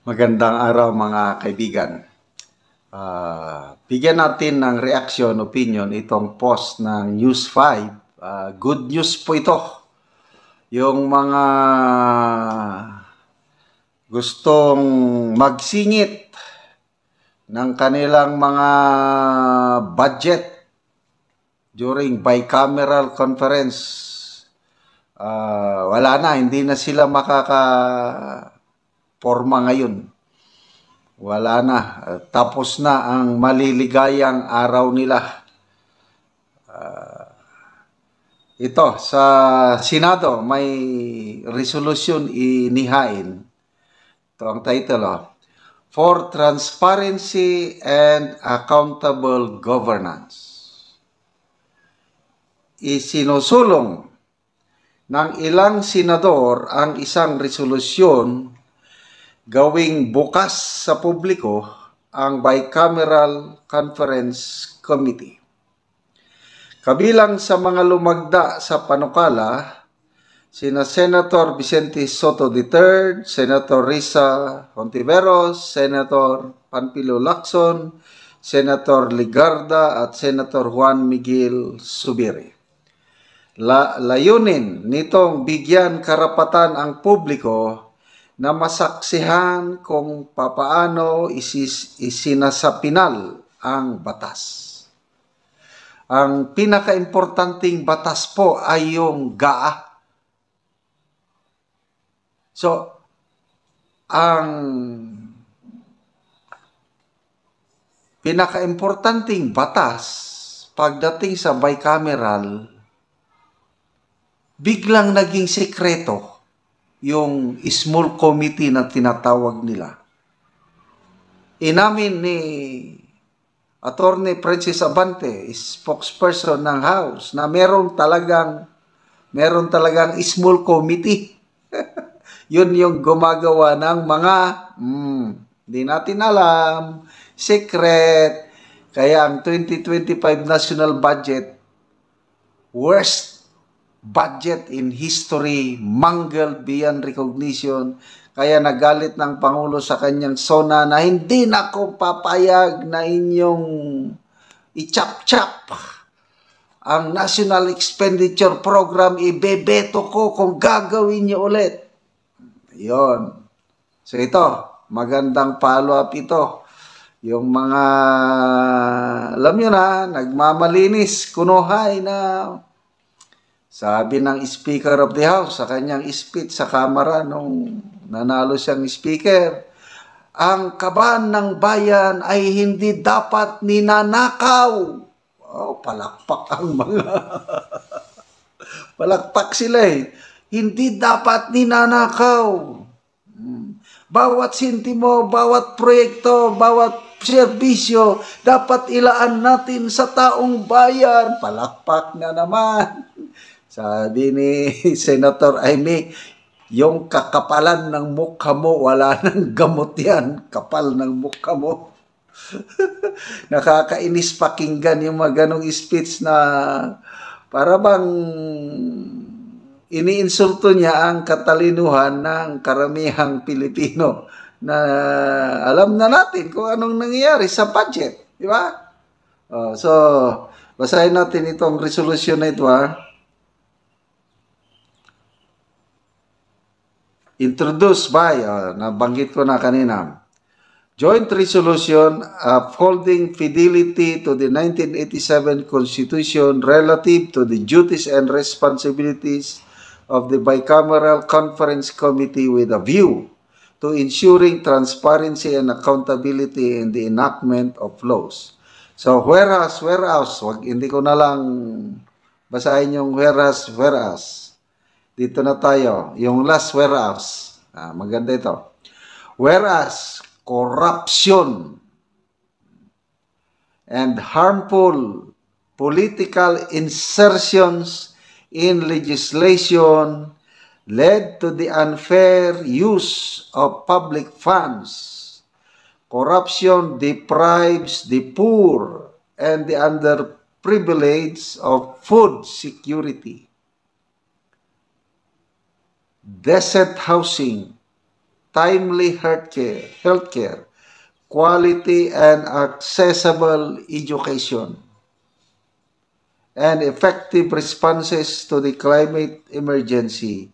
Magandang araw mga kaibigan. Bigyan natin ng reaction, opinion itong post ng News 5. Good news po ito. Yung mga gustong magsingit ng kanilang mga budget during bicameral conference, wala na, hindi na sila makaka-forma ngayon. Wala na. Tapos na ang maliligayang araw nila. Ito, sa Senado, may resolution inihain. Ito ang title, For Transparency and Accountable Governance. Isinusulong ng ilang senador ang isang resolusyon gawing bukas sa publiko ang Bicameral Conference Committee. Kabilang sa mga lumagda sa panukala, sina Senator Vicente Soto III, Senator Risa Hontiveros, Senator Panfilo Lacson, Senator Ligarda at Senator Juan Miguel Zubiri. Layunin nitong bigyan karapatan ang publiko na masaksihan kung papaano isinasapinal ang batas. Ang pinakaimportanting batas po ay yung GAA. So, ang pinakaimportanting batas pagdating sa bicameral, biglang naging sekreto yung small committee na tinatawag nila. Inamin ni Attorney Francis Abante, spokesperson ng House, na meron talagang small committee. Yun yung gumagawa ng mga di natin alam, secret. Kaya ang 2025 national budget, worst budget in history, mangled beyond recognition. Kaya nagalit ng Pangulo sa kanyang SONA na hindi na ko papayag na inyong i-chap-chap ang National Expenditure Program. Ibebeto ko kung gagawin niyo ulit. Yon. So ito, magandang follow-up ito. Yung mga, alam nyo na, nagmamalinis, kunuhay na sabi ng Speaker of the House sa kanyang speech sa Kamara nung nanalo siyang speaker, ang kaban ng bayan ay hindi dapat ninanakaw. Oh, palakpak ang mga palakpak sila eh. Hindi dapat ninanakaw. Bawat sintimo, bawat proyekto, bawat serbisyo, dapat ilaan natin sa taong bayan. Palakpak na naman. Sabi ni Senator Amy, yung kakapalan ng mukha mo, wala nang gamot yan. Kapal ng mukha mo. Nakakainis pakinggan yung mga ganong speech na para bang iniinsulto niya ang katalinuhan ng karamihang Pilipino na alam na natin kung anong nangyayari sa budget. Di ba? So, basahin natin itong resolution na ito, Introduced by, nabanggit ko na kanina, Joint Resolution upholding fidelity to the 1987 Constitution relative to the duties and responsibilities of the Bicameral Conference Committee with a view to ensuring transparency and accountability in the enactment of laws. So, whereas, hindi ko na lang basahin yung whereas. Dito na tayo, yung last whereas. Maganda ito. Whereas, corruption and harmful political insertions in legislation led to the unfair use of public funds. Corruption deprives the poor and the underprivileged of food security, decent housing, timely healthcare, quality and accessible education, and effective responses to the climate emergency.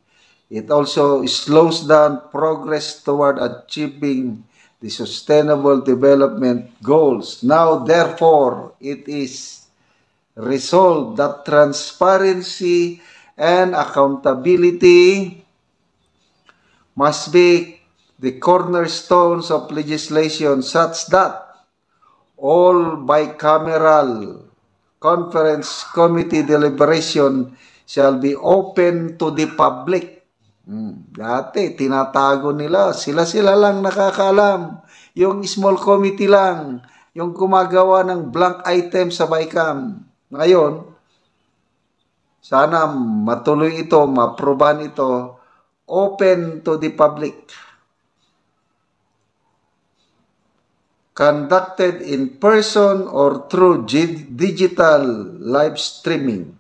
It also slows down progress toward achieving the Sustainable Development Goals. Now, therefore, it is resolved that transparency and accountability must be the cornerstones of legislation such that all bicameral conference committee deliberation shall be open to the public. Dati, tinatago nila. Sila-sila lang nakakaalam. Yung small committee lang. Yung gumagawa ng blank item sa BICAM. Ngayon, sana matuloy ito, maproban ito, open to the public. Conducted in person or through digital live streaming.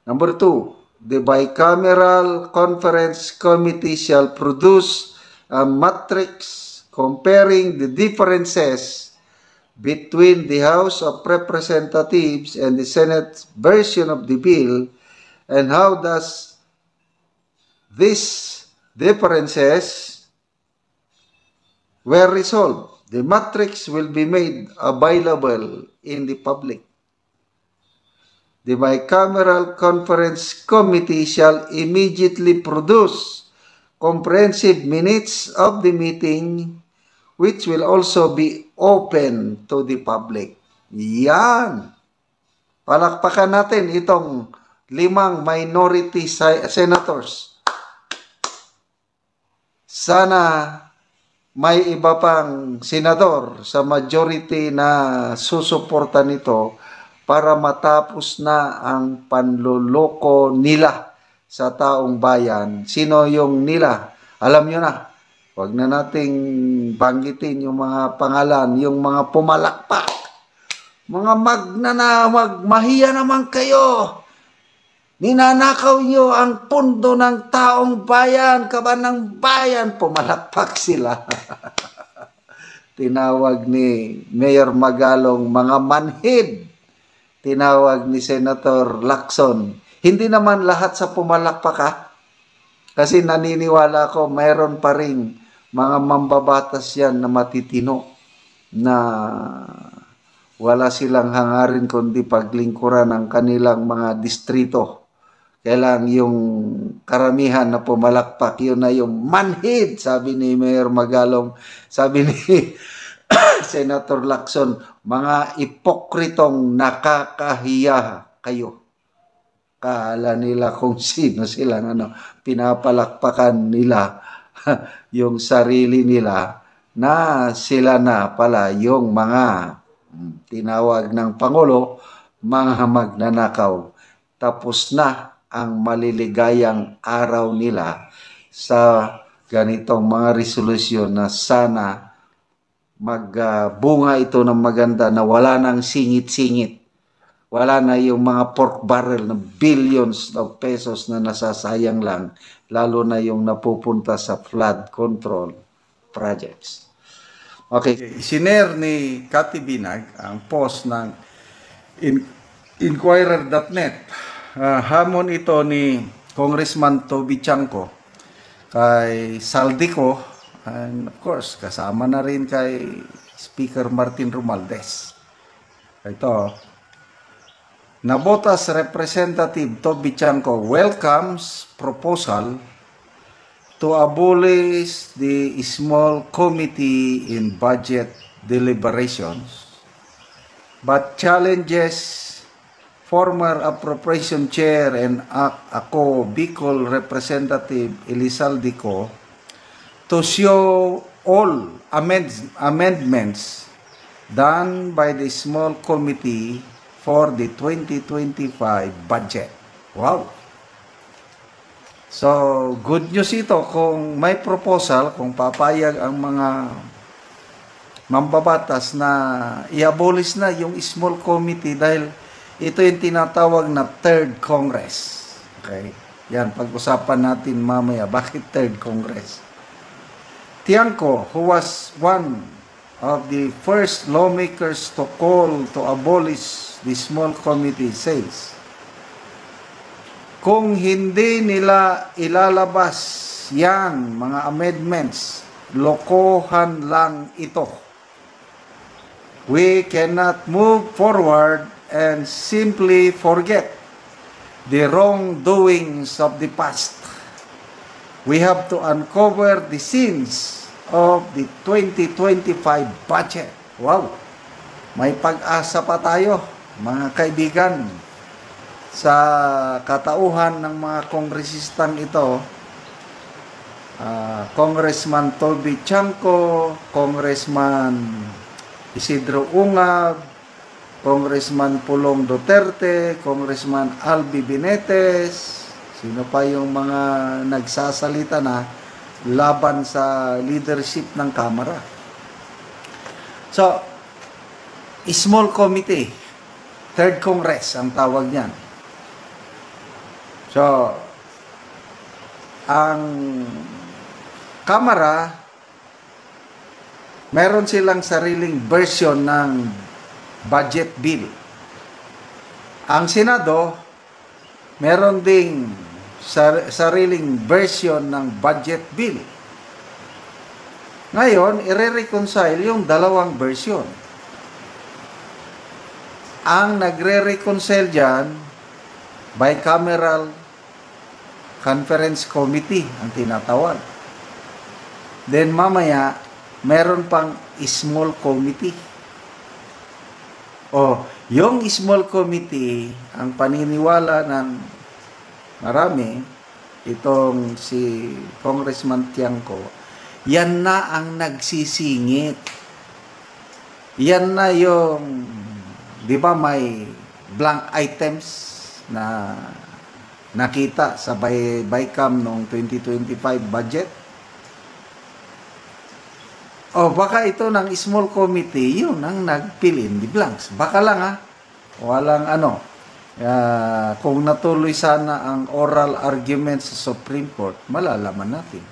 Number 2, the bicameral conference committee shall produce a matrix comparing the differences between the House of Representatives and the Senate version of the bill, and how does these differences were resolved. The matrix will be made available in the public. The bicameral conference committee shall immediately produce comprehensive minutes of the meeting, which will also be open to the public. Yan. Palakpakan natin itong 5 minority senators. Sana may iba pang senador sa majority na susuporta nito para matapos na ang panloloko nila sa taong bayan. Sino yung nila? Alam nyo na. Huwag na nating banggitin yung mga pangalan, yung mga pumalakpak. Mga mahiya naman kayo. Ninanakaw nyo ang pundo ng taong bayan, kaban ng bayan. Pumalakpak sila. Tinawag ni Mayor Magalong mga manhid. Tinawag ni Senator Lacson. Hindi naman lahat sa pumalakpak Kasi naniniwala ko mayroon pa rin mga mambabatas yan na matitino na wala silang hangarin kundi paglingkuran ng kanilang mga distrito. Kailang yung karamihan na pumalakpak, yun na yung manhid, sabi ni Mayor Magalong, sabi ni Senator Lacson, mga ipokritong nakakahiya kayo. Kala nila kung sino silang pinapalakpakan nila yung sarili nila na sila na pala yung mga tinawag ng Pangulo, mga magnanakaw. Tapos na ang maliligayang araw nila sa ganitong mga resolusyon na sana magbunga ito ng maganda na wala nang singit-singit. Wala na yung mga pork barrel na billions of pesos na nasasayang lang, lalo na yung napupunta sa flood control projects. Okay, sinare ni Cathy Binag ang post ng Inquirer.net. Hamon ito ni Congressman Toby Chanco kay Saldico, and of course, kasama na rin kay Speaker Martin Romualdez. Ito, Nabotas Representative Toby Chanco welcomes proposal to abolish the small committee in budget deliberations, but challenges former appropriation chair and ako Bicol Representative Elizaldico to show all amendments done by the small committee for the 2025 budget. Wow! So, good news ito kung may proposal, kung papayag ang mga mambabatas na i-abolish na yung small committee dahil ito yung tinatawag na Third Congress. Okay? Yan, pag-usapan natin mamaya, bakit Third Congress? Tiangco, who was one of the first lawmakers to call to abolish the small committee, says, kung hindi nila ilalabas yan mga amendments, lokohan lang ito. We cannot move forward and simply forget the wrongdoings of the past. We have to uncover the sins of the 2025 budget. Wow! May pag-asa pa tayo, mga kaibigan, sa katauhan ng mga kongresistang ito. Congressman Toby Chanco, Congressman Isidro Ungab, Congressman Pulong Duterte, Congressman Albi Binetes, sino pa yung mga nagsasalita na laban sa leadership ng Kamara. So, small committee, Third Congress ang tawag niyan. So, ang Kamara, meron silang sariling version ng budget bill. Ang Senado, meron ding sariling version ng budget bill. Ngayon, ire-reconcile yung dalawang version. Ang nagre-reconcile dyan, bicameral conference committee ang tinatawag. Then mamaya, meron pang small committee. Yung small committee, ang paniniwala ng marami, itong si Congressman Tiangco, yan na ang nagsisingit. Yan na yung, di ba may blank items na nakita sa BICAM noong 2025 budget? Baka ito ng small committee, yun ang nag-fill in the blanks. Baka lang walang kung natuloy sana ang oral argument sa Supreme Court, malalaman natin.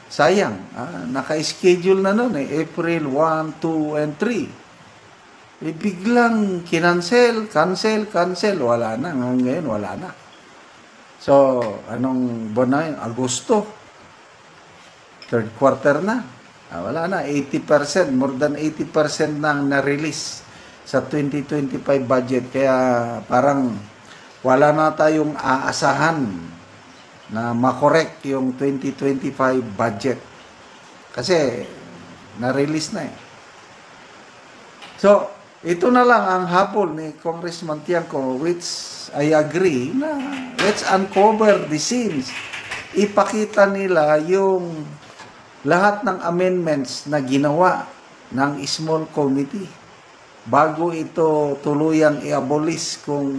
Sayang, naka-schedule na noon April 1, 2, and 3. Biglang cancel, wala na. Ngayon, wala na. So, anong buwan na yun? Agosto. Third quarter na. Wala na, 80%, more than 80% nang na-release sa 2025 budget. Kaya parang wala na tayong aasahan na makorek yung 2025 budget. Kasi na-release na So, ito na lang ang habol ni Congressman Tiangco, which I agree na let's uncover the sins. Ipakita nila yung lahat ng amendments na ginawa ng small committee bago ito tuluyang i-abolish, kung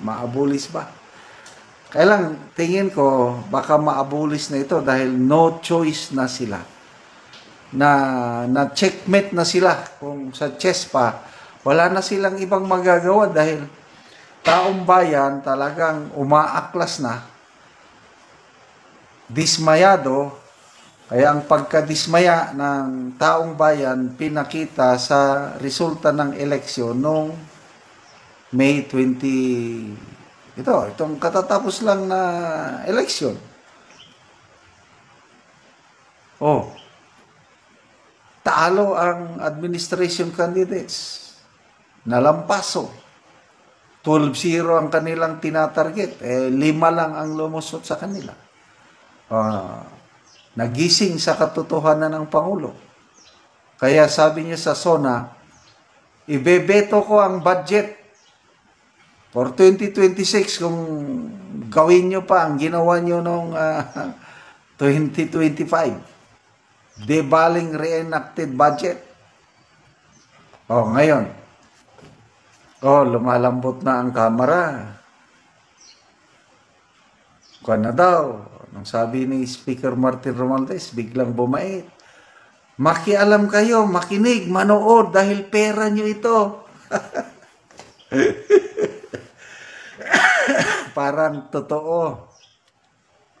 ma-abolish ba. Kaya lang, tingin ko, baka ma-abolish na ito dahil no choice na sila. Na checkmate na sila. Kung sa chess pa, wala na silang ibang magagawa dahil taong bayan talagang umaaklas na, dismayado. Kaya ang pagkadismaya ng taong bayan pinakita sa resulta ng eleksyon noong May 20. Itong katatapos lang na eleksyon. Talo ang administration candidates. Nalampaso. 12-0 ang kanilang tinatarget. 5 lang ang lumusot sa kanila. Nagising sa katotohanan ng Pangulo. Kaya sabi niya sa SONA, ibebeto ko ang budget for 2026 kung gawin nyo pa ang ginawa nyo noong 2025. Debaling reenacted budget. Ngayon. Lumalambot na ang Kamara. Kuwan na daw. Nung sabi ni Speaker Martin Romualdez, biglang bumait. Makialam kayo, makinig, manood dahil pera nyo ito. Parang totoo.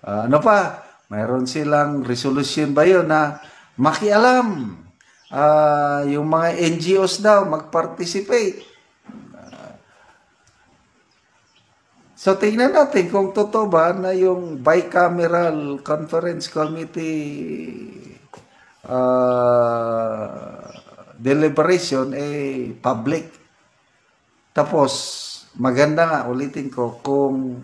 Ano pa? Mayroon silang resolution ba yun na makialam. Yung mga NGOs daw mag-participate. So tingnan natin kung totoo ba na yung bicameral conference committee deliberation public. Tapos maganda nga, ulitin ko, kung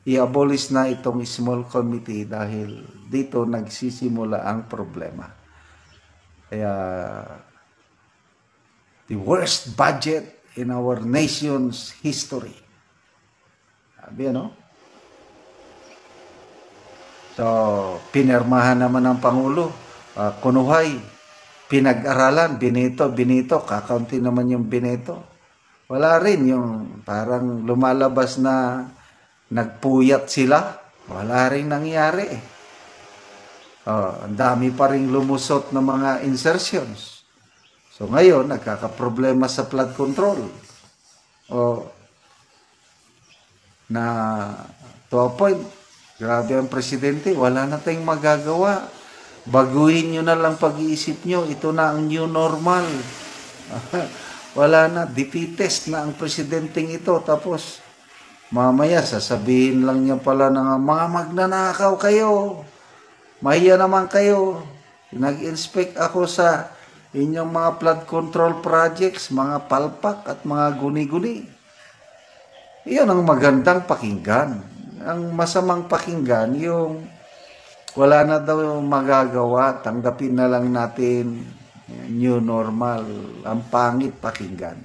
i-abolish na itong small committee dahil dito nagsisimula ang problema. Kaya the worst budget in our nation's history. Sabi, ano? So, pinirmahan naman ng Pangulo. Kunuhay, pinag-aralan, binito, kakaunti naman yung binito. Wala rin yung parang lumalabas na nagpuyat sila. Wala rin nangyari. Ang dami pa rin lumusot ng mga insertions. So ngayon, nagkakaproblema sa flood control. Na to a point, grabe ang presidente, wala na tayong magagawa. Baguhin nyo na lang pag-iisip nyo, ito na ang new normal. Wala na, defeatist na ang presidenteng ito. Tapos, mamaya sasabihin lang niya pala ng mga magnanakaw kayo. Mahiya naman kayo. Nag-inspect ako sa inyong mga flood control projects, mga palpak at mga guni-guni. Iyon ang magandang pakinggan. Ang masamang pakinggan, yung wala na daw magagawa, tanggapin na lang natin new normal. Ang pangit pakinggan.